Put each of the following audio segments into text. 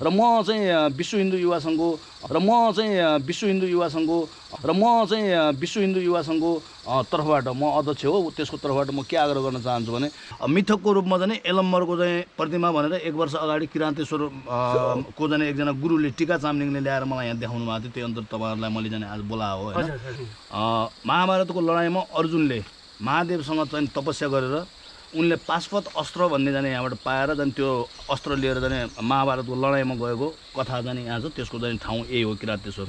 र म चाहिँ विश्व हिन्दू युवा सङ्घको तर्फबाट म अध्यक्ष हो। त्यसको तर्फबाट म के आग्रह गर्न चाहन्छु भने मिथकको रूपमा चाहिँ यलम्बरको चाहिँ प्रतिमा भनेर 1 वर्ष अगाडि किरान्तेश्वर को चाहिँ एकजना गुरुले टीका चामलिङले ल्याएर मलाई यहाँ देखाउनु भएको थियो। त्यही अन्तर तपाईँहरूलाई मैले चाहिँ आज बोलाएको हो होइन। महाभारतको लडाइँमा अर्जुनले महादेवसँग चाहिँ तपस्या गरेर उनले पाशुपत अस्त्र भन्ने जाने यहाँबाट पाएर जाने त्यो अस्त्र लिएर जाने महाभारतको लडाइँमा गएको कथा जाने यहाँ छ। त्यसको जाने ठाउँ यही हो किरातेश्वर।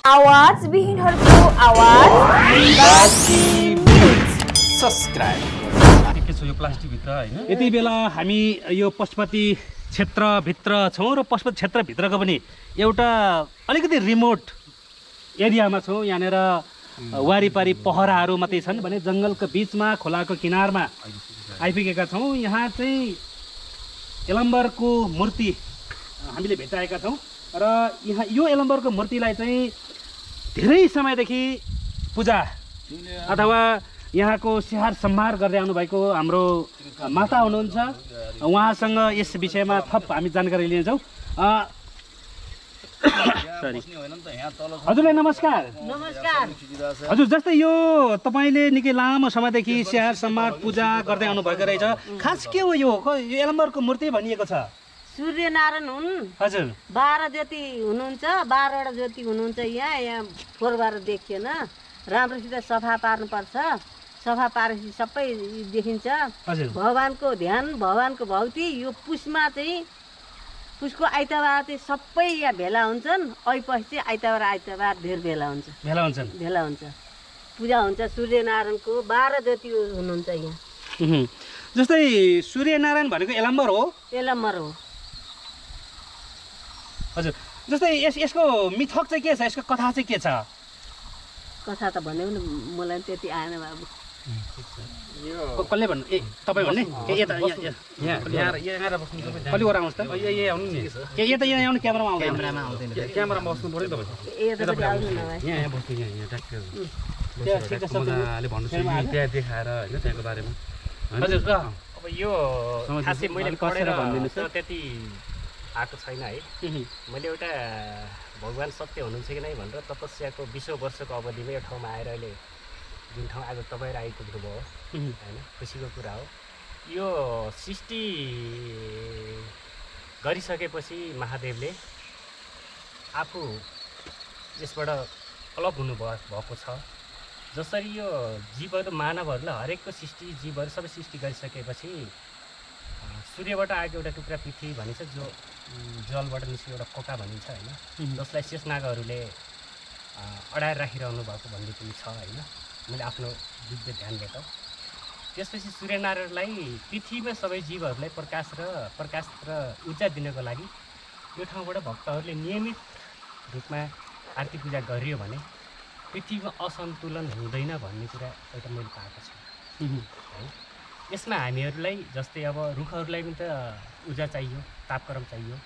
आवाज विहीनहरुको आवाज सब्स्क्राइब के छ यो प्लास्टिक भित्र हैन। यति बेला हामी यो पशुपति क्षेत्रभित्र छौँ र पशुपति क्षेत्रभित्रको पनि एउटा अलिकति रिमोट एरियामा छौँ। यहाँनिर वारिपारि पहराहरू मात्रै छन् भने जङ्गलको बिचमा खोलाको किनारमा आइपुगेका छौँ। यहाँ चाहिँ यलम्बरको मूर्ति हामीले भेटाएका छौँ र यहाँ यो यलम्बरको मूर्तिलाई चाहिँ धेरै समयदेखि पूजा अथवा यहाँको स्याहार सम्हार गर्दै आउनुभएको हाम्रो माता हुनुहुन्छ। उहाँसँग यस विषयमा थप हामी जानकारी लिन्छौँ। हजुरलाई नमस्कार। नमस्कार हजुर, जस्तै यो तपाईँले निकै लामो समयदेखि स्याहार सम्हार पूजा गर्दै आउनुभएको रहेछ। खास के हो यो यलम्बरको मूर्ति भनिएको छ? सूर्यनारायण हुन्। हजुर, 12 ज्योति हुनुहुन्छ, 12वटा ज्योति हुनुहुन्छ। यहाँ फोहोरबाट देखिएन, राम्रोसित सफा पार्नुपर्छ। सफा पारेपछि सबै देखिन्छ। भगवानको ध्यान, भगवानको भक्ति। यो पुसमा चाहिँ पुसको आइतबार चाहिँ सबै यहाँ भेला हुन्छन्। ऐपछि आइतबार धेर भेला हुन्छ। पूजा हुन्छ। सूर्यनारायणको 12 ज्योति हुनुहुन्छ यहाँ। जस्तै सूर्यनारायण भनेको यलम्बर हो? यलम्बर हो। हजुर, जस्तै यसको मिथक चाहिँ के छ? यसको कथा चाहिँ के छ? कथा त भन्यो नि, मलाई त्यति आएन बाबु। कसले भन्नु? तपाईँ भन्ने? यता यहाँ बस्नु। अलि वर आउनुहोस् त। आउनु नि। यता यहाँ आउनु। क्यामेरामा आउँदैन। क्यामेरामा बस्नु पऱ्यो नि तपाईँ। यहाँ बस्नु। यहाँ ट्याक्कै मजाले भन्नुहोस् त्यहाँ देखाएर होइन त्यहाँको बारेमा। हजुर, अब यो खासै मैले कसेर भनिदिनुहोस् त त्यति आएको छैन है। मैले एउटा भगवान् सत्य हुनुहुन्छ कि नै भनेर तपस्याको 20 वर्षको अवधिमा यो ठाउँमा आएर अहिले जुन ठाउँ आज तपाईँहरू आइपुग्नु भयो होइन, खुसीको कुरा हो। यो सृष्टि गरिसकेपछि महादेवले आफू यसबाट अलग हुनुभएको छ। जसरी यो जीवहरू मानवहरूलाई हरेकको सृष्टि जीवहरू सबै सृष्टि गरिसकेपछि सूर्यबाट आएको एउटा टुक्रा पृथ्वी भनिन्छ, जो जलबाट निस्केको एउटा कोका भनिन्छ होइन, जसलाई शेषनागहरूले अडाएर राखिरहनु भएको भन्ने पनि छ होइन। मैले आफ्नो दिव्य ध्यानबाट त्यसपछि सूर्यनारायणलाई पृथ्वीमा सबै जीवहरूलाई प्रकाश र ऊर्जा दिनको लागि यो ठाउँबाट भक्तहरूले नियमित रूपमा आरती पूजा गरियो भने पृथ्वीमा असन्तुलन हुँदैन भन्ने कुरा एउटा मैले पाएको छु है। यसमा हामीहरूलाई जस्तै अब रुखहरूलाई पनि त ऊर्जा चाहियो, तापक्रम चाहियो,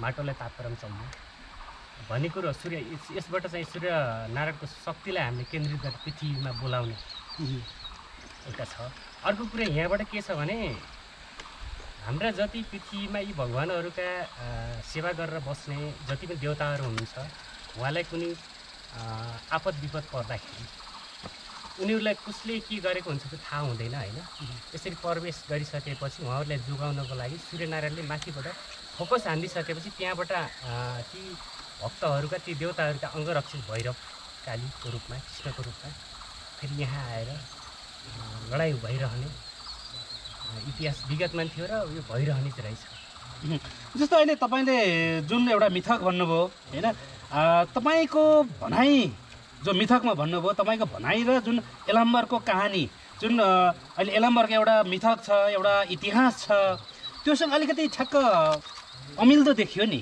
माटोलाई तापक्रम चाहियो भन्ने कुरो यसबाट चाहिँ सूर्यनारायणको शक्तिलाई हामीले केन्द्रित गरेर पृथ्वीमा बोलाउने एउटा छ। अर्को कुरा यहाँबाट के छ भने हाम्रा जति पृथ्वीमा यी भगवानहरूका सेवा गरेर बस्ने जति पनि देवताहरू हुनुहुन्छ, उहाँलाई कुनै आपद विपद पर्दाखेरि उनीहरूलाई कसले के गरेको हुन्छ त्यो थाहा हुँदैन होइन। त्यसरी प्रवेश गरिसकेपछि उहाँहरूलाई जोगाउनको लागि सूर्यनारायणले माथिबाट फोकस हानिदिसकेपछि त्यहाँबाट ती भक्तहरूका ती देवताहरूका अङ्गरक्षक भैरव कालीको रूपमा, कृष्णको रूपमा फेरि यहाँ आएर लडाइँ भइरहने इतिहास विगतमा थियो र यो भइरहने चाहिँ रहेछ। जस्तो अहिले तपाईँले जुन एउटा मिथक भन्नुभयो होइन, तपाईँको भनाइ जो मिथकमा भन्नुभयो, तपाईँको भनाइ र जुन यलम्बरको कहानी जुन अहिले यलम्बरको एउटा मिथक छ, एउटा इतिहास छ, त्योसँग अलिकति ठ्याक्क अमिल्दो देखियो नि।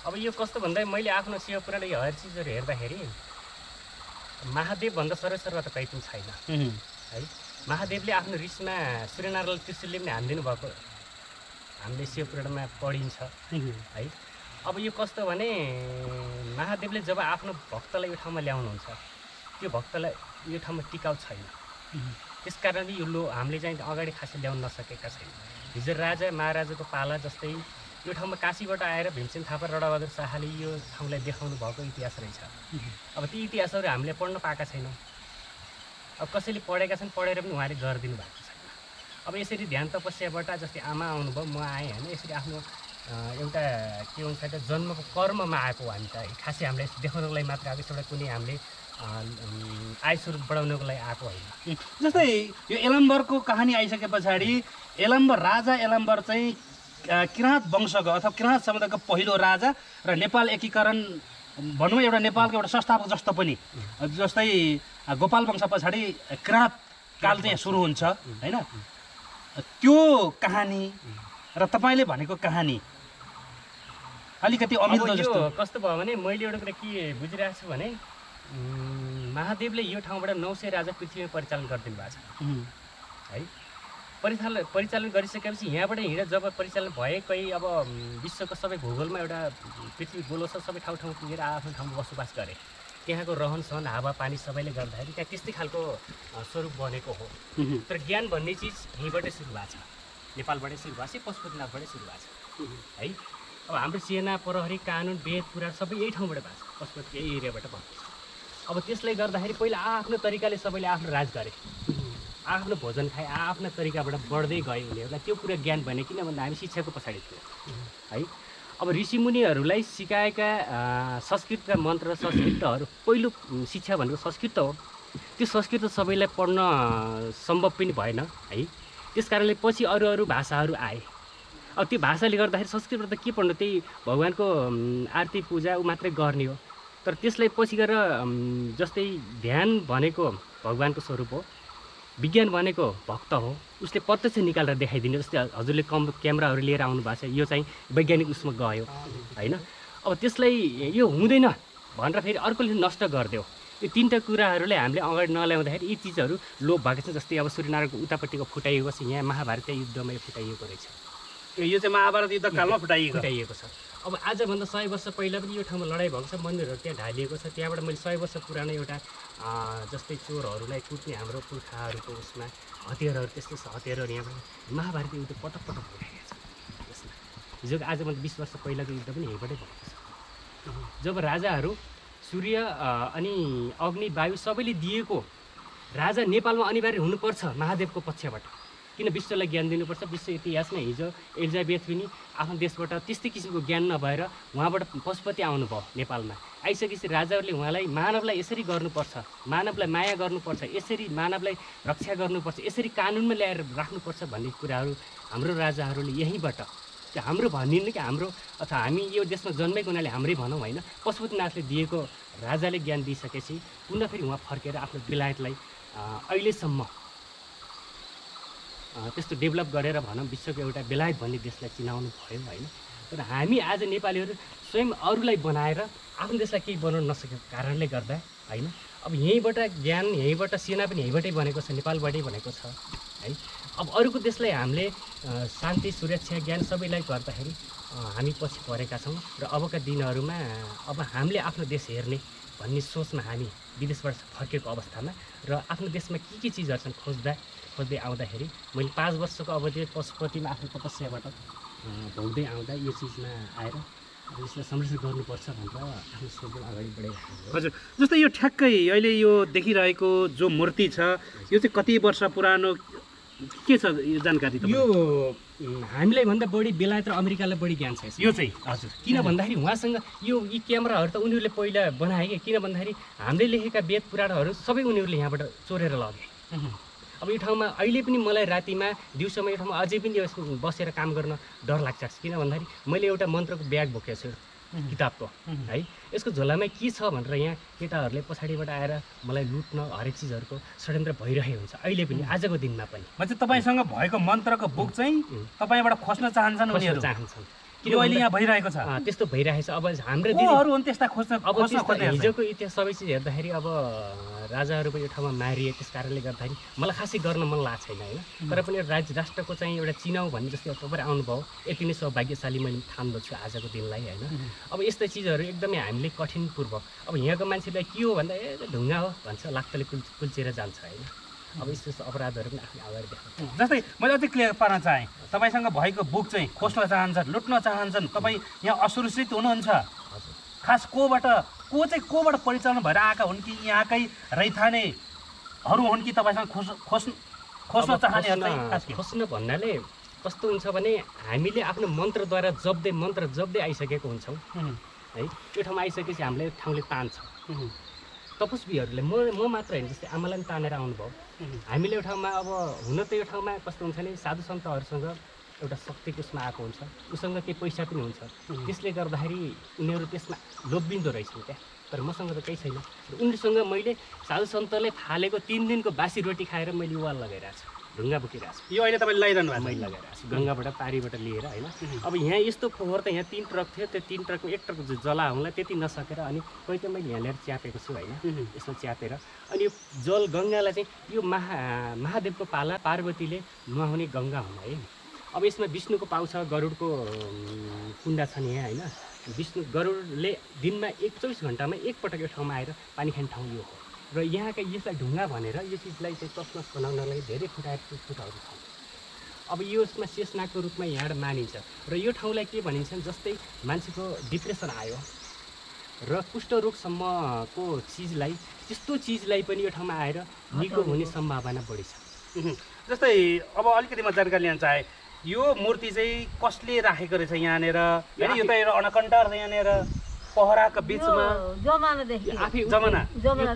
अब यो कस्तो भन्दा मैले आफ्नो शिवपुराण यो हर चिजहरू हेर्दाखेरि महादेवभन्दा सर्वेश्वरमा त कहीँ पनि छैन है। महादेवले आफ्नो रिसमा सूर्यनारायण त्रिशूलले पनि हानिदिनु भएको हामीले शिवपुराणमा पढिन्छ है। अब यो कस्तो भने महादेवले जब आफ्नो भक्तलाई यो ठाउँमा ल्याउनुहुन्छ, त्यो भक्तलाई यो ठाउँमा टिकाउ छैन। त्यस कारणले यो हामीले चाहिँ अगाडि खासै ल्याउन नसकेका छैन। हिजो राजा महाराजाको पाला जस्तै यो ठाउँमा काशीबाट आएर भीमसेन थापा रडाबहादुर शाहले यो ठाउँलाई देखाउनु भएको इतिहास रहेछ। अब ती इतिहासहरू हामीले पढ्न पाएका छैनौँ। अब कसैले पढेका छन्, पढेर पनि उहाँले गरिदिनु भएको छैन। अब यसरी ध्यान तपस्याबाट जस्तै आमा आउनुभयो, म आएँ होइन, यसरी आफ्नो एउटा के हुन्छ त जन्मको कर्ममा आएको हो। हामी त खासै हामीलाई देखाउनको लागि मात्र आएको, एउटा कुनै हामीले आय स्वरूप बढाउनको लागि आएको होइन। जस्तै यो यलम्बरको कहानी आइसके पछाडि राजा यलम्बर चाहिँ किराँत वंशको अथवा किराँत समुदायको पहिलो राजा र नेपाल एकीकरण भनौँ एउटा नेपालको एउटा संस्थापक जस्तो पनि, जस्तै गोपाल वंश पछाडि किराँत काल चाहिँ सुरु हुन्छ होइन। त्यो कहानी र तपाईँले भनेको कहानी अलिकति अमिल्दो जस्तो। कस्तो भयो भने मैले एउटा कुरा के बुझिरहेको छु भने महादेवले यो ठाउँबाट 900 राजा पृथ्वीमा परिचालन गरिदिनु भएको छ है। परिचालन गरिसकेपछि यहाँबाट हिँडेर जब परिचालन भएकै अब विश्वको सबै भूगोलमा एउटा पृथ्वी गोलो छ, सबै ठाउँ पुगेर आफ्नो ठाउँमा बसोबास गरे। त्यहाँको रहन सहन हावापानी सबैले गर्दाखेरि त्यहाँ त्यस्तै खालको स्वरूप बनेको हो। तर ज्ञान भन्ने चिज यहीँबाटै सुरु भएको छ, नेपालबाटै सुरु भएको छ, पशुपतिनाथबाटै सुरु भएको छ है। अब हाम्रो सेना प्रहरी कानुन वेद पुराण सबै यही ठाउँबाट भएको छ, पशुपतिको यही एरियाबाट भएको छ। अब त्यसले गर्दाखेरि पहिला आफ्नो तरिकाले सबैले आफ्नो राज गरे, आफ्नो भोजन खाए, आफ्नो तरिकाबाट बढ्दै गयो उनीहरूलाई। त्यो कुरा ज्ञान भने किन भन्दा हामी शिक्षाको पछाडि थियो है। अब ऋषिमुनिहरूलाई सिकाएका संस्कृतका मन्त्र संस्कृतहरू, पहिलो शिक्षा भनेको संस्कृत हो। त्यो संस्कृत सबैलाई पढ्न सम्भव पनि भएन है। त्यस कारणले पछि अरू भाषाहरू आए। अब त्यो भाषाले गर्दाखेरि संस्कृतबाट त के पढ्नु, त्यही भगवान्को आरती पूजा ऊ मात्रै गर्ने हो। तर त्यसलाई पछि गएर जस्तै ध्यान भनेको भगवान्को स्वरूप हो, विज्ञान भनेको भक्त हो, उसले प्रत्यक्ष निकालेर देखाइदिने। जस्तै हजुरले क्यामेराहरू लिएर आउनु भएको छ, यो चाहिँ वैज्ञानिक उसमा गयो होइन। अब त्यसलाई यो हुँदैन भनेर फेरि अर्कोले नष्ट गरिदियो। यो तिनवटा कुराहरूले हामीले अगाडि नल्याउँदाखेरि यी चिजहरू लोप भएको छ। जस्तै अब सूर्यनारायणको उतापट्टिको फुटाइएको छ, यहाँ महाभारतीय युद्धमा यो फुटाइएको रहेछ। यो चाहिँ महाभारत युद्धकालमा फुटाइएको छ। अब आजभन्दा 100 वर्ष पहिला पनि यो ठाउँमा लडाइँ भएको छ, मन्दिरहरू त्यहाँ ढालिएको छ। त्यहाँबाट मैले 100 वर्ष पुरानो एउटा जस्तै चोरहरूलाई कुट्ने हाम्रो पुर्खाहरूको उसमा हतियारहरू, त्यस्तो हतियारहरू यहाँबाट महाभारतीय युद्ध पटक फुटाइएको छ यसमा। हिजोको आजभन्दा 20 वर्ष पहिलाको युद्ध पनि यहीँबाटै भएको छ। जब राजाहरू सूर्य अनि अग्नि वायु सबैले दिएको राजा नेपालमा अनिवार्य हुनुपर्छ महादेवको पक्षबाट, किन विश्वलाई ज्ञान दिनुपर्छ। विश्व इतिहासमा हिजो एलिजाबेथ पनि आफ्नो देशबाट त्यस्तै किसिमको ज्ञान नभएर उहाँबाट पशुपति आउनुभयो नेपालमा। आइसकेपछि राजाहरूले उहाँलाई मानवलाई यसरी गर्नुपर्छ, मानवलाई माया गर्नुपर्छ, यसरी मानवलाई रक्षा गर्नुपर्छ, यसरी कानुनमा ल्याएर राख्नुपर्छ भन्ने कुराहरू हाम्रो राजाहरूले यहीँबाट हाम्रो भनिनु कि हाम्रो अथवा हामी यो देशमा जन्मेको हुनाले हाम्रै भनौँ होइन, पशुपतिनाथले दिएको राजाले ज्ञान दिइसकेपछि पुनः फेरि उहाँ फर्केर आफ्नो बेलायतलाई अहिलेसम्म त्यस्तो डेभलप गरेर भनौँ विश्वको एउटा बेलायत भन्ने देशलाई चिनाउनु भयो होइन। तर हामी आज नेपालीहरू स्वयं अरूलाई बनाएर आफ्नो देशलाई केही बनाउन नसकेको कारणले गर्दा होइन। अब यहीँबाट ज्ञान, यहीँबाट सेना पनि यहीँबाटै बनेको छ, नेपालबाटै बनेको छ है। अब अरूको देशलाई हामीले शान्ति सुरक्षा ज्ञान सबैलाई गर्दाखेरि हामी पछि परेका छौँ। र अबका दिनहरूमा अब हामीले आफ्नो देश हेर्ने भन्ने सोचमा हामी विदेशबाट फर्केको अवस्थामा र आफ्नो देशमा के चिजहरू छन् खोज्दै आउँदाखेरि मैले 5 वर्षको अवधि पशुपतिमा आफ्नो तपस्याबाट भोग्दै आउँदा यो चिजमा आएर यसलाई संरक्षण गर्नुपर्छ भनेर आफ्नो सोच अगाडि बढाइरहेको। हजुर, जस्तै यो ठ्याक्कै अहिले यो देखिरहेको जो मूर्ति छ यो चाहिँ कति वर्ष पुरानो के छ यो जानकारी? यो हामीलाई भन्दा बढी बेलायत र अमेरिकालाई बढी ज्ञान छ यो चाहिँ। हजुर, किन भन्दाखेरि उहाँसँग यी क्यामेराहरू त उनीहरूले पहिला बनाए कि, किन भन्दाखेरि हामीले लेखेका वेद पुराणहरू सबै उनीहरूले यहाँबाट चोरेर लगे। अब यो ठाउँमा अहिले पनि मलाई रातिमा दिउँसोमा यो ठाउँमा अझै पनि बसेर काम गर्न डर लाग्छ। किन भन्दाखेरि मैले एउटा मन्त्रको ब्याग बोकेको छु किताबको है, यसको झोलामा के छ भनेर यहाँ केटाहरूले पछाडिबाट आएर मलाई लुट्न हरेक चिजहरूको षड्यन्त्र भइरहेको हुन्छ अहिले पनि, आजको दिनमा पनि। मतलब तपाईँसँग भएको मन्त्रको बुक चाहिँ तपाईँबाट खोज्न चाहन्छन् उनीहरू? चाहन्छन्, किन अहिले यहाँ भइरहेको छ त्यस्तो भइरहेको छ। अब हाम्रो अरू हुन् त्यस्ता अब हिजोको इतिहास सबै चिज हेर्दाखेरि अब राजाहरूको यो ठाउँमा मारिए, त्यस कारणले गर्दाखेरि मलाई खासै गर्न मन लागेको छैन होइन। तर पनि राष्ट्रको चाहिँ एउटा चिनाउ भन्ने जस्तै तपाईँ आउनुभयो, यति नै सौभाग्यशाली मैले ठान्दछु आजको दिनलाई होइन। अब यस्तै चिजहरू एकदमै हामीले कठिन पूर्व, अब यहाँको मान्छेलाई के हो भन्दा ढुङ्गा हो भन्छ, लाक्तले कुल्चेर जान्छ होइन। अब यस्तो यस्तो अपराधहरू पनि आफूले अगाडि देखाउँछ। जस्तै मैले अझै क्लियर पार्न चाहेँ, तपाईँसँग भएको बुक चाहिँ खोज्न चाहन्छन्, लुट्न चाहन्छन्, तपाईँ यहाँ असुरक्षित हुनुहुन्छ, खास कोबाट परिचालन भएर आएका हुन् कि यहाँकै रैथानेहरू हुन् कि तपाईँसँग खोज्न चाहनेहरू चाहिँ खास के? खोज्न भन्नाले कस्तो हुन्छ भने हामीले आफ्नो मन्त्र जप्दै आइसकेको हुन्छौँ है। त्यो ठाउँमा आइसकेपछि हामीलाई ठाउँले तान्छ। तपस्वीहरूले म मात्र होइन, जस्तै आमालाई पनि तानेर आउनुभयो। हामीले यो ठाउँमा अब हुन त यो ठाउँमा कस्तो हुन्छ भने साधु सन्तहरूसँग एउटा शक्तिको उसमा आएको हुन्छ, उसँग केही पैसा पनि हुन्छ, त्यसले गर्दाखेरि उनीहरू त्यसमा लोभिँदो रहेछन् क्या। तर मसँग त केही छैन। उनीसँग मैले साधु सन्तले फालेको 3 दिनको बासी रोटी खाएर मैले वाल लगाइरहेको छु, ढुङ्गा बोकिरहेको छु। यो अहिले तपाईँले लगाइरहनु भएको मैले लगाइरहेको छु गङ्गाबाट पारीबाट लिएर होइन। अब यहाँ यस्तो फोहोर त यहाँ 3 ट्रक थियो, त्यो 3 ट्रकको 1 ट्रक जला हुँला त्यति नसकेर अनि कोही त मैले यहाँ ल्याएर च्यापेको छु होइन। यसो च्यापेर अनि यो जल गङ्गालाई चाहिँ यो महादेवको पाला पार्वतीले नुहाउने गङ्गा हुन है। अब यसमा विष्णुको पाउ छ, गरुडको कुण्डा छ नि यहाँ होइन। गरुडले दिनमा 24 घन्टामा एकपटक यो ठाउँमा आएर पानी खाने ठाउँ यो हो। र यहाँका यसलाई ढुङ्गा भनेर यो चिजलाई चाहिँ तसनस बनाउनलाई धेरै फुटाहरू छन्। अब यसमा शेषनागको रूपमा यहाँ मानिन्छ र यो ठाउँलाई के भनिन्छ जस्तै मान्छेको डिप्रेसन आयो र कुष्ठरोगसम्मको चिजलाई त्यस्तो चिजलाई पनि यो ठाउँमा आएर निको हुने सम्भावना बढी छ। जस्तै अब अलिकति म जानकारी लिन चाहे, यो मूर्ति चाहिँ कसले राखेको रहेछ यहाँनिर? यो त एउटा अनकन्टर छ यहाँनिर पहराको बिचमा जमानादेखि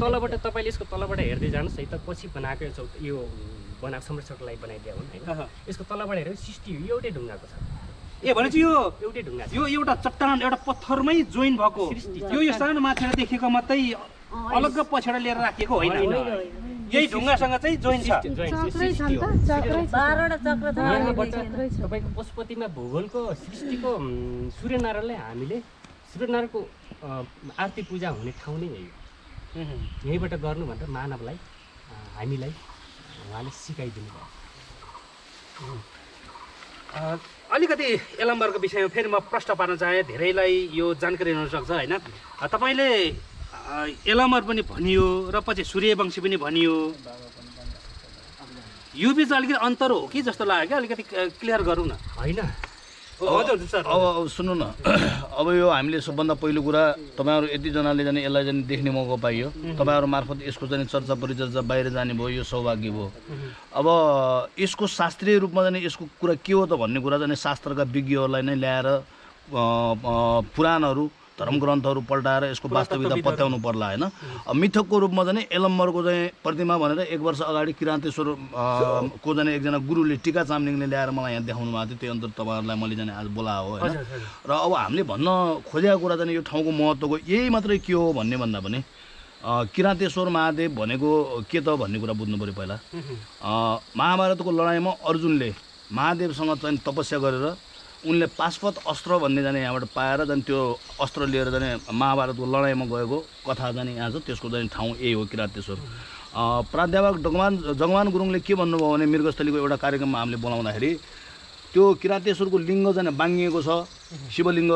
तलबाट तपाईँले यसको तलबाट हेर्दै जानुहोस् है त। पछि बनाएको यो बनाएको संरक्षणको लागि बनाइदियो हुन् होइन। यसको तलबाट हेऱ्यो सृष्टि हो, एउटै ढुङ्गाको छ। भनेपछि यो एउटै ढुङ्गा, यो एउटा चट्टान एउटा पत्थरमै जोइन भएको, यो सानो माछा देखेको मात्रै अलग पछाडि लिएर राखिएको होइन, यही ढुङ्गासँग चाहिँ जोइन छ। 12वटा चक्र छ। तपाईँको पशुपतिमा भूगोलको सृष्टिको सूर्यनारायणलाई हामीले सूर्यनारायणको आरती पूजा हुने ठाउँ नै यही हो। यहीँबाट गर्नु भनेर मानवलाई हामीलाई उहाँले सिकाइदिनु भयो। अलिकति यलम्बरको विषयमा फेरि म प्रश्न पार्न चाहेँ, धेरैलाई यो जानकारी हुनसक्छ होइन। तपाईँले यलम्बर पनि भनियो र पछि सूर्यवंशी पनि भनियो, यो बिच अलिकति अन्तर हो कि जस्तो लाग्यो क्या, अलिकति क्लियर गरौँ न। होइन हजुर सर। अब सुन्नु न, अब यो हामीले सबभन्दा पहिलो कुरा तपाईँहरू यतिजनाले जाने यसलाई जाने देख्ने मौका पाइयो, तपाईँहरू मार्फत यसको चाहिँ चर्चा परिचर्चा बाहिर जाने भयो, यो सौभाग्य भयो। अब यसको शास्त्रीय रूपमा जाने यसको कुरा के हो त भन्ने कुरा जाने शास्त्रका विज्ञहरूलाई नै ल्याएर पुराणहरू धर्मग्रन्थहरू पल्टाएर यसको वास्तविकता पत्याउनु पर्ला होइन। मिथकको रूपमा चाहिँ यलम्बरको चाहिँ प्रतिमा भनेर 1 वर्ष अगाडि किरान्तेश्वर को जाने एकजना गुरुले टिका चामलिङले ल्याएर मलाई यहाँ देखाउनु भएको थियो। त्यही अन्तर तपाईँहरूलाई मैले जाने आज बोलाएको होइन। र अब हामीले भन्न खोजेको कुरा चाहिँ यो ठाउँको महत्त्वको यही मात्रै के हो भन्ने भन्दा पनि किरान्तेश्वर महादेव भनेको के त भन्ने कुरा बुझ्नु पऱ्यो पहिला। महाभारतको लडाइँमा अर्जुनले महादेवसँग चाहिँ तपस्या गरेर उनले पाशुपत अस्त्र भन्ने जाने यहाँबाट पाएर जाने त्यो अस्त्र लिएर जाने महाभारतको लडाइँमा गएको कथा जाने यहाँ छ। त्यसको जाने ठाउँ यही हो किरान्तेश्वर। प्राध्यापक जगमान गुरुङले के भन्नुभयो भने मृगस्थलीको एउटा कार्यक्रममा हामीले बोलाउँदाखेरि त्यो किरान्तेश्वरको लिङ्ग जाने बाङ्गिएको छ, शिवलिङ्ग।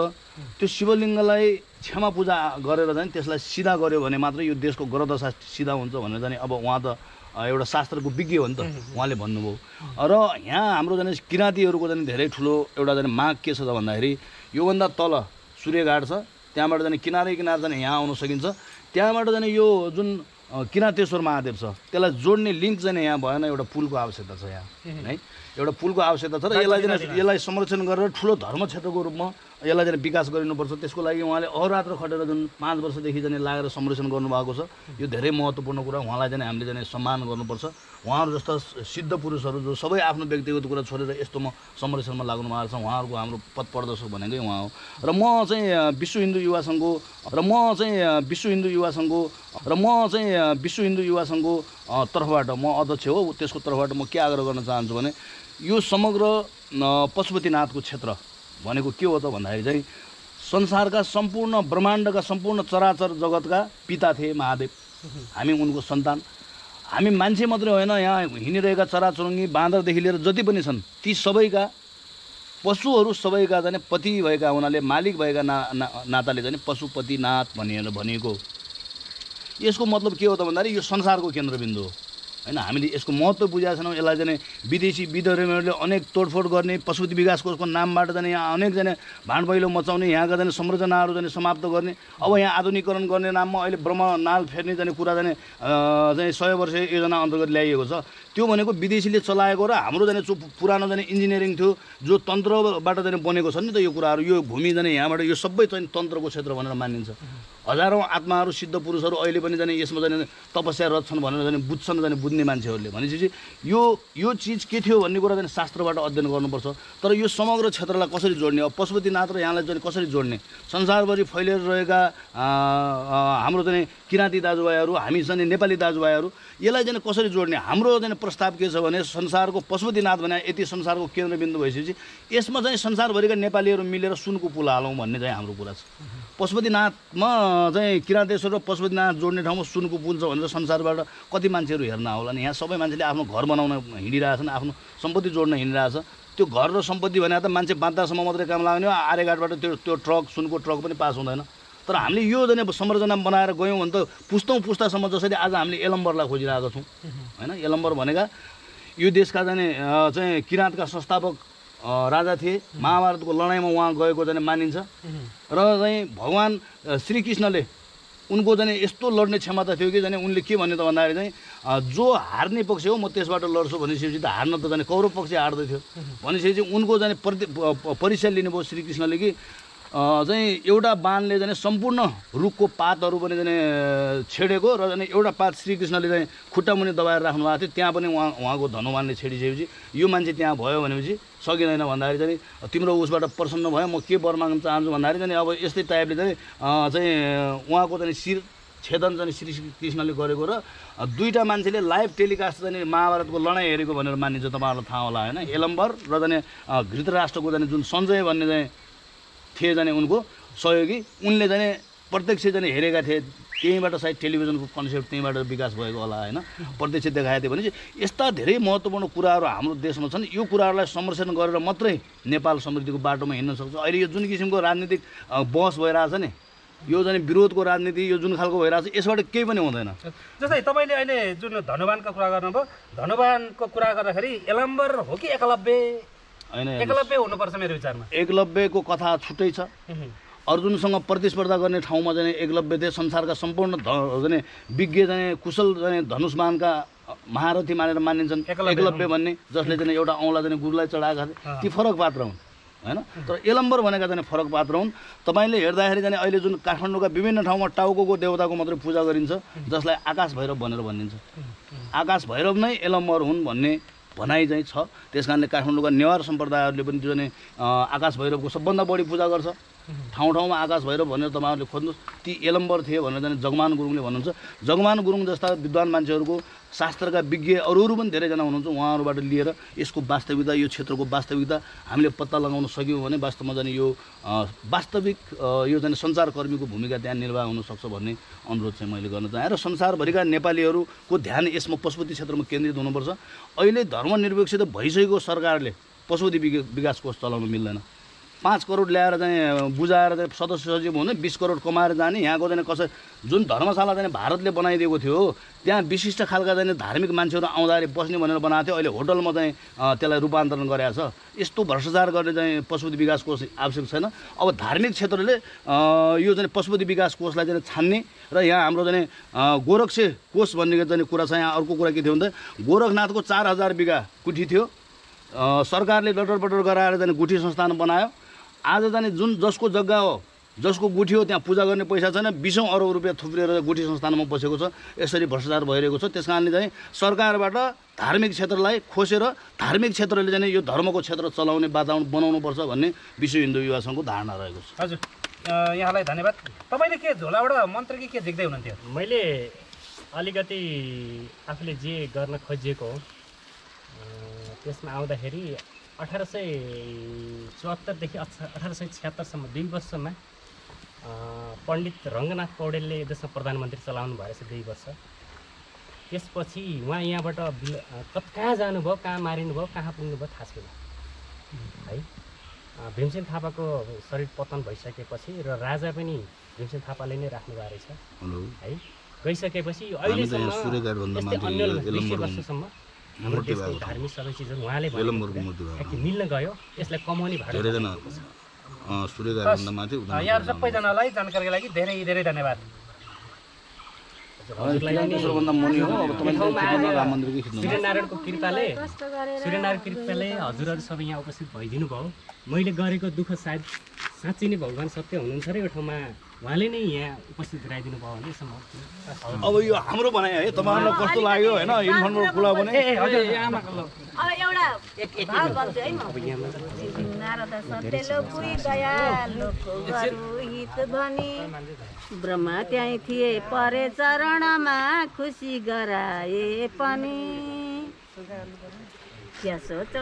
त्यो शिवलिङ्गलाई क्षमा पूजा गरेर जाने त्यसलाई सिधा गऱ्यो भने मात्र यो देशको ग्रहदशा सिधा हुन्छ भनेर जाने अब उहाँ त एउटा शास्त्रको विज्ञ हो नि त, उहाँले भन्नुभयो। र यहाँ हाम्रो जाने किराँतीहरूको जाने धेरै ठुलो एउटा जाने माग के छ त भन्दाखेरि योभन्दा तल सूर्यघाट छ, त्यहाँबाट जाने किनारै जाने यहाँ आउन सकिन्छ। त्यहाँबाट जाने यो जुन किराँतेश्वर महादेव छ त्यसलाई जोड्ने लिङ्क चाहिँ यहाँ भएन, एउटा पुलको आवश्यकता छ यहाँ है, एउटा पुलको आवश्यकता छ। र यसलाई संरक्षण गरेर ठुलो धर्म क्षेत्रको रूपमा यसलाई चाहिँ विकास गरिनुपर्छ। त्यसको लागि उहाँले अहोरात्र खटेर जुन 5 वर्षदेखि चाहिँ लागेर संरक्षण गर्नुभएको छ, यो धेरै महत्त्वपूर्ण कुरा। उहाँलाई चाहिँ हामीले चाहिँ सम्मान गर्नुपर्छ। उहाँहरू जस्ता सिद्ध पुरुषहरू जो सबै आफ्नो व्यक्तिगत कुरा छोडेर यस्तोमा संरक्षणमा लाग्नु भएको छ, उहाँहरूको हाम्रो पथ प्रदर्शक भनेकै उहाँ हो। र म चाहिँ विश्व हिन्दू युवा सङ्घको तर्फबाट म अध्यक्ष हो, त्यसको तर्फबाट म के आग्रह गर्न चाहन्छु भने यो समग्र पशुपतिनाथको क्षेत्र भनेको के हो त भन्दाखेरि चाहिँ संसारका सम्पूर्ण ब्रह्माण्डका सम्पूर्ण चराचर जगतका पिता थिए महादेव। हामी उनको सन्तान। हामी मान्छे मात्रै होइन, यहाँ हिँडिरहेका चराचुरुङ्गी बाँदरदेखि लिएर जति पनि छन् ती सबैका पशुहरू सबैका जाने पति भएका हुनाले मालिक भएका नाताले जाने पशुपतिनाथ भनेर भनेको। यसको मतलब के हो त भन्दाखेरि यो संसारको केन्द्रबिन्दु हो। हैन। हामीले यसको महत्त्व बुझेका छैनौँ। यसलाई चाहिँ विदेशी विद्रोहीहरूले अनेक तोडफोड गर्ने, पशुपति विकास कोषको नामबाट चाहिँ यहाँ अनेक चाहिँ भाँड पहिलो मचाउने, यहाँका चाहिँ संरचनाहरू चाहिँ समाप्त गर्ने, अब यहाँ आधुनिकीकरण गर्ने नाममा अहिले ब्रह्मनाल फेर्ने चाहिँ कुरा चाहिँ 100 वर्ष योजना अन्तर्गत ल्याइएको छ। त्यो भनेको विदेशीले चलाएको र हाम्रो चाहिँ पुरानो चाहिँ इन्जिनियरिङ थियो जो तन्त्रबाट चाहिँ बनेको छ नि त यो कुराहरू। यो भूमि चाहिँ यहाँबाट यो सबै चाहिँ तन्त्रको क्षेत्र भनेर मानिन्छ। हजारौँ आत्माहरू सिद्ध पुरुषहरू अहिले पनि चाहिँ यसमा चाहिँ तपस्यारत छन् भनेर चाहिँ बुझ्छन् चाहिँ बुझ्ने मान्छेहरूले। भनेपछि यो चिज के थियो भन्ने कुरा चाहिँ शास्त्रबाट अध्ययन गर्नुपर्छ। तर यो समग्र क्षेत्रलाई कसरी जोड्ने, अब पशुपतिनाथ र यहाँलाई चाहिँ कसरी जोड्ने, संसारभरि फैलिएर रहेका हाम्रो चाहिँ किराँती दाजुभाइहरू, हामी चाहिँ नेपाली दाजुभाइहरू, यसलाई चाहिँ कसरी जोड्ने। हाम्रो चाहिँ प्रस्ताव के छ भने संसारको पशुपतिनाथ भने यति संसारको केन्द्रबिन्दु भइसकेपछि यसमा चाहिँ संसारभरिका नेपालीहरू मिलेर सुनको पुल हालौँ भन्ने चाहिँ हाम्रो कुरा छ। पशुपतिनाथमा चाहिँ किराँतेश्वर र पशुपतिनाथ जोड्ने ठाउँमा सुनको पुल छ भनेर संसारबाट कति मान्छेहरू हेर्न आउला नि। यहाँ सबै मान्छेले आफ्नो घर बनाउन हिँडिरहेछन्, आफ्नो सम्पत्ति जोड्न हिँडिरहेछ। त्यो घर र सम्पत्ति भने त मान्छे बाँच्दासम्म मात्रै काम लाग्ने हो। आर्यघाटबाट त्यो ट्रक, सुनको ट्रक पनि पास हुँदैन। तर हामीले यो चाहिँ संरचना बनाएर गयौँ भने त पुस्तासम्म जसरी आज हामीले यलम्बरलाई खोजिरहेका छौँ हैन। यलम्बर भनेका यो देशका चाहिँ किराँतका संस्थापक राजा थिए। महाभारतको लडाइँमा उहाँ गएको चाहिँ मानिन्छ र चाहिँ भगवान् श्रीकृष्णले उनको चाहिँ यस्तो लड्ने क्षमता थियो कि चाहिँ उनले के भन्ने त भन्दाखेरि चाहिँ जो हार्ने पक्ष हो म त्यसबाट लड्छु भनेपछि त हार्न त चाहिँ कौरव पक्ष हार्दै थियो। भनेपछि उनको चाहिँ परिचय लिनुभयो श्रीकृष्णले कि चाहिँ एउटा बाणले चाहिँ सम्पूर्ण रुखको पातहरू पनि चाहिँ छेडेको र चाहिँ एउटा पात श्रीकृष्णले चाहिँ खुट्टा मुनि दबाएर राख्नु भएको थियो। त्यहाँ पनि उहाँको धनुवानले छेडिसकेपछि यो मान्छे त्यहाँ भयो भनेपछि सकिँदैन भन्दाखेरि चाहिँ तिम्रो उसबाट प्रसन्न भयो, म के वर माग्न चाहन्छु भन्दाखेरि चाहिँ अब यस्तै टाइपले चाहिँ उहाँको चाहिँ शिर छेदन चाहिँ श्रीकृष्णले गरेको र दुईवटा मान्छेले लाइभ टेलिकास्ट चाहिँ महाभारतको लडाइँ हेरेको भनेर मानिन्छ। तपाईँहरूलाई थाहा होला होइन। यलम्बर र चाहिँ धृतराष्ट्रको चाहिँ जुन सञ्जय भन्ने चाहिँ थिए जाने उनको सहयोगी, उनले चाहिँ प्रत्यक्ष चाहिँ हेरेका थिए। त्यहीँबाट सायद टेलिभिजनको कन्सेप्ट त्यहीँबाट विकास भएको होला होइन। प्रत्यक्ष देखाएको थियो भने यस्ता धेरै महत्त्वपूर्ण कुराहरू हाम्रो देशमा छन्। यो कुराहरूलाई संरक्षण गरेर मात्रै नेपाल समृद्धिको बाटोमा हिँड्न सक्छ। अहिले यो जुन किसिमको राजनीतिक बहस भइरहेछ नि, यो चाहिँ विरोधको राजनीति यो जुन खालको भइरहेछ, यसबाट केही पनि हुँदैन। जस्तै तपाईँले अहिले जुन धनुवानको कुरा गर्नुभयो, धनुवानको कुरा गर्दाखेरि यलम्बर हो कि एकलव्य? होइन, एकलव्य हुनुपर्छ मेरो विचारमा। एकलव्यको कथा छुट्टै छ। अर्जुनसँग प्रतिस्पर्धा गर्ने ठाउँमा चाहिँ एकलव्य थिए। संसारका सम्पूर्ण चाहिँ विज्ञ चाहिँ कुशल चाहिँ धनुषमानका महारथी मानेर मानिन्छन् एकलव्य भन्ने, जसले चाहिँ एउटा औँला चाहिँ गुरुलाई चढाएका थिए। ती फरक पात्र हुन् हैन। तर यलम्बर भनेका चाहिँ फरक पात्र हुन्। तपाईँले हेर्दाखेरि चाहिँ अहिले जुन काठमाडौँका विभिन्न ठाउँमा टाउको देवताको मात्रै पूजा गरिन्छ, जसलाई आकाश भैरव भनेर भनिन्छ। आकाश भैरव नै यलम्बर हुन् भन्ने भनाइ चाहिँ छ। त्यस कारणले काठमाडौँका नेवार सम्प्रदायहरूले पनि त्यो चाहिँ आकाश भैरवको सबभन्दा बढी पूजा गर्छ। ठाउँ ठाउँमा आकाश भैरव भनेर तपाईँहरूले खोज्नुहोस्। ती यलम्बर थिए भनेर चाहिँ जगमान गुरुङले भन्नुहुन्छ। जगमान गुरुङ जस्ता विद्वान मान्छेहरूको, शास्त्रका विज्ञ अरू पनि धेरैजना हुनुहुन्छ। उहाँहरूबाट लिएर यसको वास्तविकता, यो क्षेत्रको वास्तविकता हामीले पत्ता लगाउन सक्यौँ भने वास्तवमा चाहिँ यो वास्तविक यो चाहिँ सञ्चारकर्मीको भूमिका त्यहाँ निर्वाह हुनसक्छ भन्ने अनुरोध चाहिँ मैले गर्न चाहेँ। र संसारभरिका नेपालीहरूको ध्यान यसमा पशुपति क्षेत्रमा केन्द्रित हुनुपर्छ। अहिले धर्मनिरपेक्ष भइसकेको सरकारले पशुपति विकास कोष चलाउन मिल्दैन। 5 करोड ल्याएर चाहिँ बुझाएर चाहिँ सदस्य सचिव हुने, 20 करोड कमाएर जाने। यहाँको चाहिँ कसै जुन धर्मशाला चाहिँ भारतले बनाइदिएको थियो, त्यहाँ विशिष्ट खालका चाहिँ धार्मिक मान्छेहरू आउँदाखेरि बस्ने भनेर बनाएको थियो। अहिले होटलमा चाहिँ त्यसलाई रूपान्तरण गरेको छ। यस्तो भ्रष्टाचार गर्ने चाहिँ पशुपति विकास कोष आवश्यक छैन। अब धार्मिक क्षेत्रले यो चाहिँ पशुपति विकास कोषलाई चाहिँ छान्ने र यहाँ हाम्रो चाहिँ गोरक्ष कोष भन्ने चाहिँ कुरा छ। यहाँ अर्को कुरा के थियो भन्दा गोरखनाथको 4000 बिघा गुठी थियो। सरकारले लटरपटर गराएर चाहिँ गुठी संस्थान बनायो। आज जाने जुन जसको जग्गा हो, जसको गुठी हो, त्यहाँ पूजा गर्ने पैसा छैन। 20औं अरब रुपियाँ थुप्रेर गुठी संस्थानमा बसेको छ। यसरी भ्रष्टाचार भइरहेको छ। त्यस कारणले चाहिँ सरकारबाट धार्मिक क्षेत्रलाई खोसेर धार्मिक क्षेत्रले चाहिँ यो धर्मको क्षेत्र चलाउने वातावरण बनाउनुपर्छ भन्ने विश्व हिन्दू युवा सङ्घको धारणा रहेको छ। हजुर, यहाँलाई धन्यवाद। तपाईँले के झोलाबाट मन्त्र के देख्दै हुनुहुन्थ्यो? मैले अलिकति आफूले जे गर्न खोजिएको हो त्यसमा आउँदाखेरि 1874देखि 1876सम्म 2 वर्षमा पण्डित रङ्गनाथ पौडेलले देशमा प्रधानमन्त्री चलाउनु भएछ 2 वर्ष। त्यसपछि उहाँ यहाँबाट कहाँ जानुभयो, कहाँ मारिनुभयो, कहाँ पुग्नुभयो थाहा छैन है। भीमसेन थापाको शरीर पतन भइसकेपछि र राजा पनि भीमसेन थापाले नै राख्नु भएको रहेछ है। गइसकेपछि हामी त अहिलेसम्म यहाँ सूर्यगाड भन्दा यस्तै माथि अन्य 200 एलम्बरको वर्षसम्म हाम्रो मूर्ति देशको भएको छ। धार्मिक सबै चिजहरू उहाँले एलम्बरको मूर्ति भएको ठ्याक्कै मिल्न गयो यसलाई कमाउने भाडा धेरैजना सूर्यगाड भन्दा माथि यहाँहरू सबैजनालाई जानकारीको लागि धेरै धेरै धन्यवाद। सबभन्दा मुनि हो। अब तपाईँले राम मन्दिरकै खिच्नु सूर्यनारायणको कृपाले हजुरहरू सबै यहाँ उपस्थित भइदिनु भयो। मैले गरेको दुःख सायद साँच्चै नै भगवान् सत्य हुनुहुन्छ र यो ठाउँमा उहाँले नै यहाँ उपस्थित गराइदिनु भयो भने यसो म अब यो हाम्रो भनाइ है तपाईँहरूलाई कस्तो लाग्यो होइन इन्फर्मल कुरा भने अब एउटा भाव भन्छु है म नारद सत्यलो पुरी दयालुको गरु हित भनी ब्रह्मा त्यहीँ थिए परे चरणमा खुसी गराए पनि क्या सोच